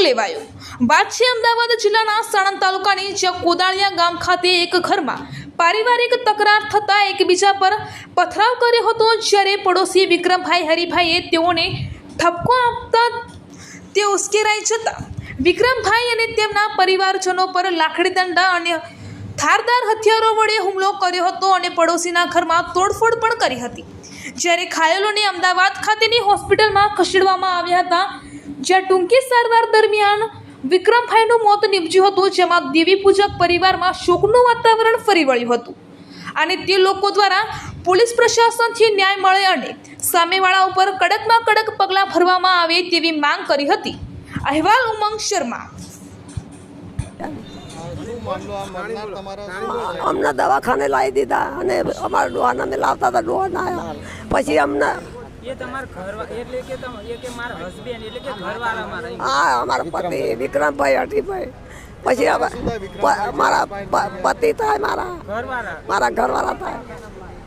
લેવાયો। વાત છે અમદાવાદ જિલ્લાના સાણંદ તાલુકાની, જ્યાં કોદાળિયા ગામ ખાતે એક ઘરમાં પારિવારિક તકરાર થતાં એકબીજા પર પથરાવ કર્યો હતો। જ્યારે પડોશી વિક્રમભાઈ હરિભાઈએ તેઓને ઠપકો આપતા તે ઉશ્કેરાઈ જતા વિક્રમભાઈ અને તેમના પરિવારજનો પર લાકડી દંડા અને ધારદાર હથિયારો વડે હુમલો કર્યો હતો અને પડોશીના ઘરમાં તોડફોડ પણ કરી હતી। જ્યારે ઘાયલોને અમદાવાદ ખાતેની હોસ્પિટલમાં ખસેડવામાં આવ્યા હતા, જ્યાં ટૂંકી સારવાર દરમિયાન વિક્રમભાઈનું મોત નીપજ્યું હતું, જેમાં દેવી પૂજક પરિવારમાં શોકનું વાતાવરણ ફરી વળ્યું હતું અને તે લોકો દ્વારા પોલીસ પ્રશાસનથી ન્યાય મળે અને સામેવાળા ઉપર કડકમાં કડક પગલાં ભરવામાં આવે તેવી માંગ કરી હતી। અહેવાલ ઉમંગ શર્મા। અમને દવાખાને લાવી દીધા અને અમારા ડોહાને અમે લાવતા હતા, ડોહા ના આવ્યા। પછી અમને હા, અમારા પતિ વિક્રમભાઈ હઠીભાઈ, પછી મારા પતિ થાય, મારા ઘરવાળા થાય।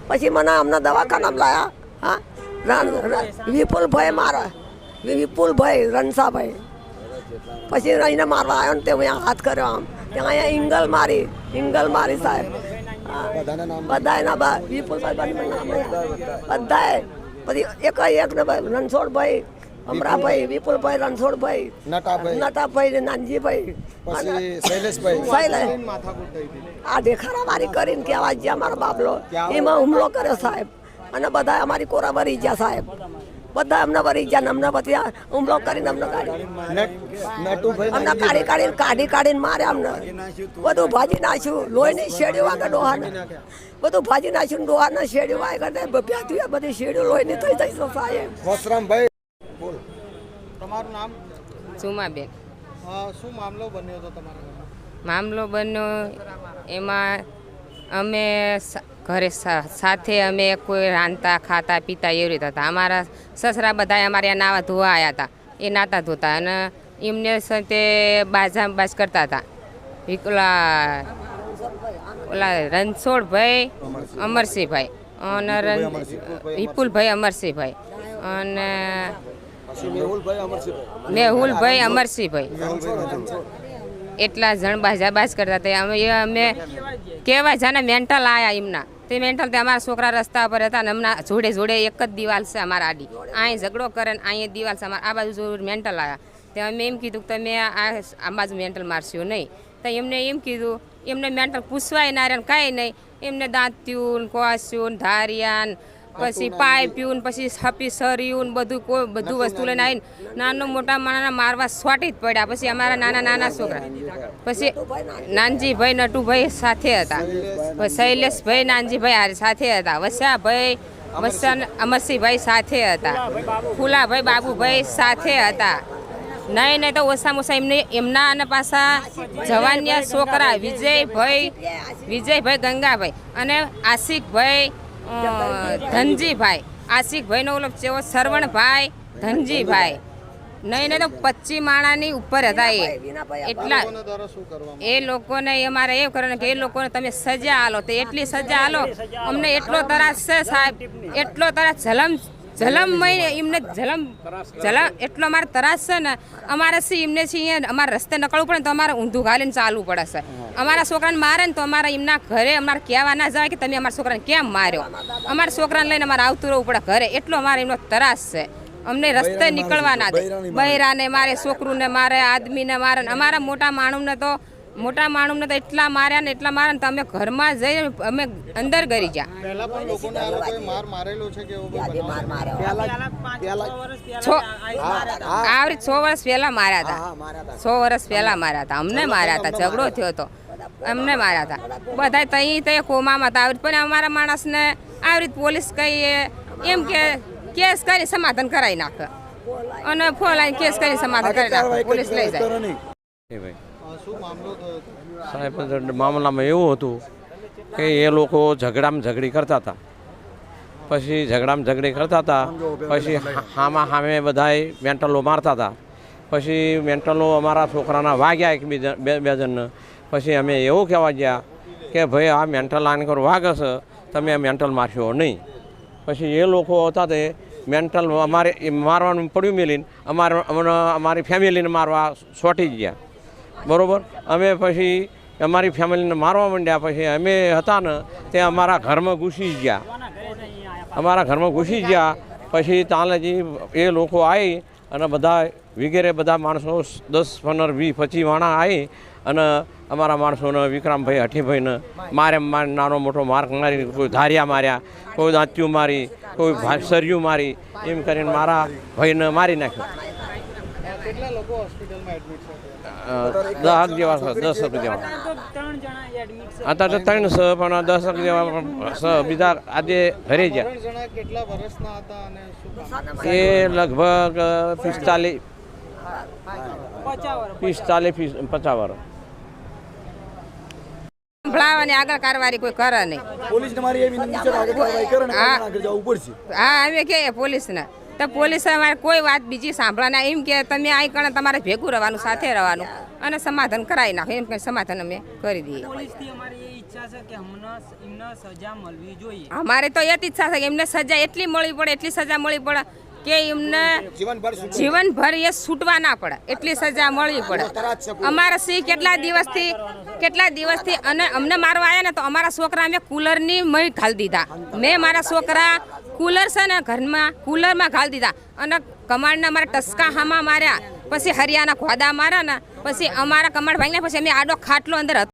પછી મને અમને દવાખાનામાં લાયા। હા, વિપુલભાઈ મારા વિપુલભાઈ રણસાભાઈ, પછી રહીને મારવા આવ્યો ને તે હાથ કર્યો આમ, ત્યાં અહીંયા ઇંગલ મારી સાહેબ, બધાના વિપુલભાઈ બધાએ, પછી એક ને રણછોડભાઈ અમરાભાઈ, વિપુલભાઈ, રણછોડભાઈ, નટાભાઈ, નાનજીભાઈ, આ દેખાડા મારી કરીને કહેવા ગયા મારા બાપલો, એમાં હુમલો કર્યો સાહેબ। અને બધા અમારી કોરા ભરી ગયા સાહેબ, બધા અમને ભરી ગયા, અમને પછી હુમલો કરીને અમને કાઢીને માર્યા, અમને બધું ભાજી નાખ્યું, લોહીની શેડીઓ આગળ ડોહાને બધું ભાજી નાખ્યું, ડોહાને શેડીઓ આગળ પ્યાથી બધી શેડીઓ લોહીની થઈ થઈ સાહેબ। તમારું નામ? સુમાબેન। શું મામલો બન્યો હતો તમારા ઘરમાં? મામલો બન્યો એમાં અમે ઘરે સાથે અમે કોઈ રાંધતા ખાતા પીતા એવી રીતે હતા। અમારા સસરા બધા અમારે નાવા ધોવા આવ્યા હતા, એ નાતા ધોતા અને એમને સાથે બાજ કરતા હતા। ઓલા રણછોડભાઈ અમરસિંહભાઈ અને વિપુલભાઈ અમરસિંહભાઈ અને મેહુલભાઈ અમરસિંહભાઈ, એટલા જણ બાજ કરતા હતા। અમે કહેવાય જાને મેન્ટલ આવ્યા એમના, તે મેન્ટલ તે અમારા છોકરા રસ્તા પર હતા ને હમણાં જોડે એક જ દિવાલ છે અમારા આડી, અહીં ઝઘડો કરે ને અહીંયા દિવાલ છે અમારા, આ બાજુ મેન્ટલ આવ્યા। તો અમે એમ કીધું કે તમે આ બાજુ મેન્ટલ મારશો નહીં, તો એમને એમ કીધું, એમને મેન્ટલ પૂછવાય ના રહે કાંઈ નહીં, એમને દાંત્યું કોસ્યું ધાર્યાન પછી પાઇપ્યું પછી છપી સર્યું બધું વસ્તુ લઈને આવીને નાનો મોટા માણસના મારવા સ્વાટી જ પડ્યા। પછી અમારા નાના છોકરા, પછી નાનજીભાઈ નટુભાઈ સાથે હતા, પછી શૈલેષભાઈ નાનજીભાઈ સાથે હતા, વસ્યાભાઈ અમરસિંહભાઈ સાથે હતા, ફૂલાભાઈ બાબુભાઈ સાથે હતા। નહીં તો ઓછામાં ઓછા એમના અને પાછા જવાનિયા છોકરા વિજયભાઈ ગંગાભાઈ અને આશિકભાઈ ધનજીભાઈ, આશિકભાઈનો ઓલો ચેવો સરવણભાઈ ધનજીભાઈ, નહીં તો 25 માણાની ઉપર હતા એ એટલા। એ લોકોને અમારે એવું કરવાનું કે એ લોકોને તમે સજા આલો, તો એટલી સજા આલો, અમને એટલો તરાસ છે સાહેબ, એટલો તરાસ એમને એટલો અમારે તરાસ છે ને, અમારે એમને અમારે રસ્તે નકળવું પડે તો અમારે ઊંધું ઘાલીને ચાલવું પડે છે। અમારા છોકરાને મારે ને તો અમારે એમના ઘરે અમારે કહેવા ના જવાય કે તમે અમારા છોકરાને કેમ માર્યો, અમારા છોકરાને લઈને અમારે આવતું રહેવું પડે ઘરે, એટલો અમારે એમનો તરાસ છે। અમને રસ્તે નીકળવા ના દે, બૈરાને મારે, છોકરુને મારે, આદમીને મારે, અમારા મોટા માણસને તો એટલા માર્યા ને એટલા માર્યા ને, તો અમે ઘરમાં જઈને અમે અંદર ગરી ગયા। આવરી 6 વર્ષ પહેલા માર્યા હતા, 6 વર્ષ પહેલા માર્યા હતા, અમને માર્યા હતા, ઝઘડો થયો હતો, અમને માર્યા હતા બધા ત્યાં કોમામાં હતા। આવી પણ અમારા માણસને આવી રીતે પોલીસ કહીએ એમ કે કેસ કરી સમાધાન કરાવી નાખે, અને ફોન લાઈન કેસ કરી સમાધાન કરી નાખે, પોલીસ લઈ જાય। સાહેબ, મામલામાં એવું હતું કે એ લોકો ઝઘડી કરતા હતા, પછી ઝઘડી કરતા હતા, પછી સામે બધાય મેન્ટલો મારતા હતા, પછી મેન્ટલો અમારા છોકરાના વાગ્યા એકબીજા બે જણને। પછી અમે એવું કહેવા ગયા કે ભાઈ આ મેન્ટલ આનકર વાગે છે, તમે મેન્ટલ મારશો નહીં। પછી એ લોકો હતા તે મેન્ટલ અમારે એ મારવાનું પડ્યું મેલીને અમારી ફેમિલીને મારવા સોટી ગયા બરાબર. અમે પછી અમારી ફેમિલીને મારવા માંડ્યા. પછી અમે હતા ને તે અમારા ઘરમાં ઘૂસી ગયા. પછી તાલેજી એ લોકો આવી અને બધા વગેરે બધા માણસો 10, 15, 20, 25 માણા આવી અને અમારા માણસોને વિક્રમભાઈ હઠીભાઈને મારે નાનો મોટો માર્ક મારી, કોઈ ધારિયા માર્યા, કોઈ દાંત્યું મારી, કોઈ સરિયું મારી, એમ કરીને મારા ભાઈને મારી નાખ્યો. કેટલા લોકો હોસ્પિટલમાં એડમિટ છે 10 જેવા છે. 10 જેવા અત્યારે 3 છે પણ 10 જેવા છે. બીજા આજે ઘરે ગયા. 3 જણા કેટલા વર્ષના હતા અને શું કામ? એ લગભગ 45, 50 વર્ષ. સંભળાવવાની આગળ કારવારી કોઈ કરે નહીં. પોલીસને મારી એવી વિનંતી છે કે આગળ કાર્યવાહી કરે ને આગળ જવું પડશે. હા અમે કહીએ પોલીસને તો પોલીસ અમારે કોઈ વાત બીજી સાંભળવાના એમ કે તમે અહીં કણે તમારે ભેગું રહેવાનું, સાથે રહેવાનું અને સમાધાન કરાવી નાખો. એમ કંઈ સમાધાન અમે કરી દઈએ. અમારે તો એ જ ઈચ્છા છે કે એમને સજા એટલી મળી પડે, એટલી સજા મળી પડે કે એમને જીવનભર એ છૂટવા ના પડે, એટલી સજા મળવી પડે. અમારા સિંહ કેટલા દિવસથી અને અમને મારવા આવ્યા ને તો અમારા છોકરા અમે કુલરની મય ઘાલી દીધા. મેં મારા છોકરા કુલર છે ને ઘરમાં કુલરમાં ઘાલી દીધા અને કમાડના મારા ટસકા હામાં માર્યા. પછી હરિયાના ખોદા માર્યા ને પછી અમારા કમાડ ભાંગ્યા. પછી અમે આડો ખાટલો અંદર